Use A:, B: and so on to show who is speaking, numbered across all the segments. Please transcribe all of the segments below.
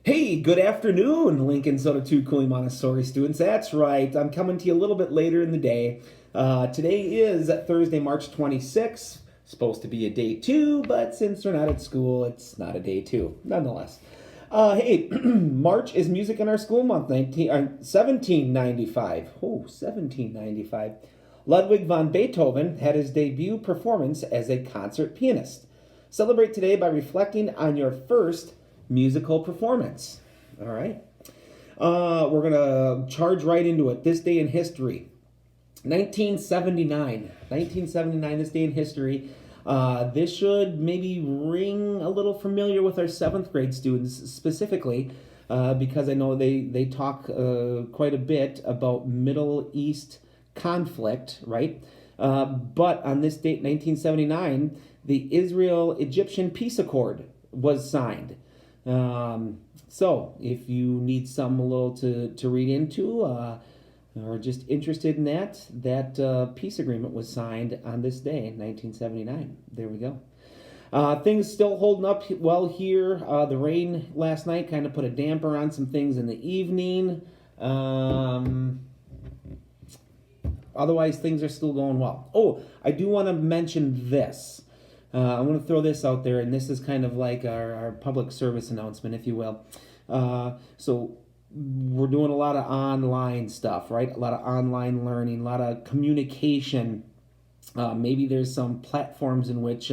A: Hey, good afternoon, Lincoln Soda 2 Cooley Montessori students. That's right, I'm coming to you a little bit later in the day. Today is Thursday, March 26th. Supposed to be a day two, but since we're not at school, it's not a day two, nonetheless. Hey, March is Music in Our School Month, 1795. Oh, 1795. Ludwig van Beethoven had his debut performance as a concert pianist. Celebrate today by reflecting on your first musical performance. All right. We're going to charge right into it. This day in history. 1979. 1979, this day in history. This should maybe ring a little familiar with our seventh grade students specifically, because I know they talk quite a bit about Middle East conflict, right? But on this date, 1979, the Israel-Egyptian peace accord was signed. So if you need some a little to read into, or just interested in that peace agreement was signed on this day in 1979. There we go. Things still holding up well here. The rain last night kind of put a damper on some things in the evening. Otherwise, things are still going well. Oh, I do want to mention this. I want to throw this out there, and this is kind of like our public service announcement, if you will. So we're doing a lot of online stuff, right? A lot of online learning, a lot of communication. Maybe there's some platforms in which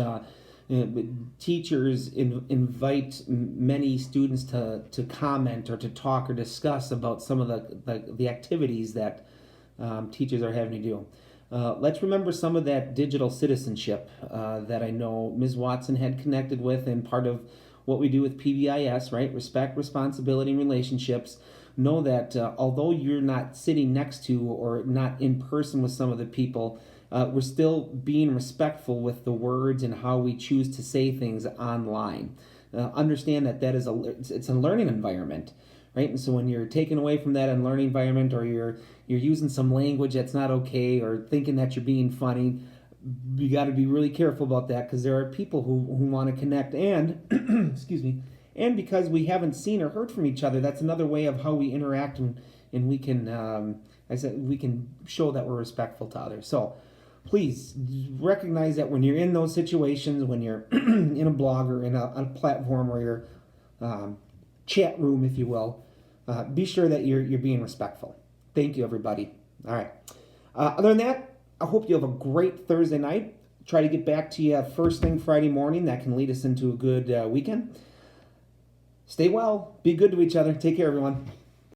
A: teachers invite many students to comment or to talk or discuss about some of the activities that teachers are having to do. Let's remember some of that digital citizenship that I know Ms. Watson had connected with, and part of what we do with PBIS, right? Respect, responsibility, and relationships. Know that although you're not sitting next to or not in person with some of the people, we're still being respectful with the words and how we choose to say things online. Understand that it's a learning environment, right? And so when you're taken away from that learning environment, or you're using some language that's not okay, or thinking that you're being funny, you got to be really careful about that, because there are people who want to connect, and excuse me, and because we haven't seen or heard from each other, that's another way of how we interact, and we can we can show that we're respectful to others. So please recognize that when you're in those situations, when you're in a blog or in a platform or your chat room, if you will, be sure that you're being respectful. Thank you, everybody. All right. Other than that, I hope you have a great Thursday night. Try to get back to you first thing Friday morning. That can lead us into a good weekend. Stay well. Be good to each other. Take care, everyone.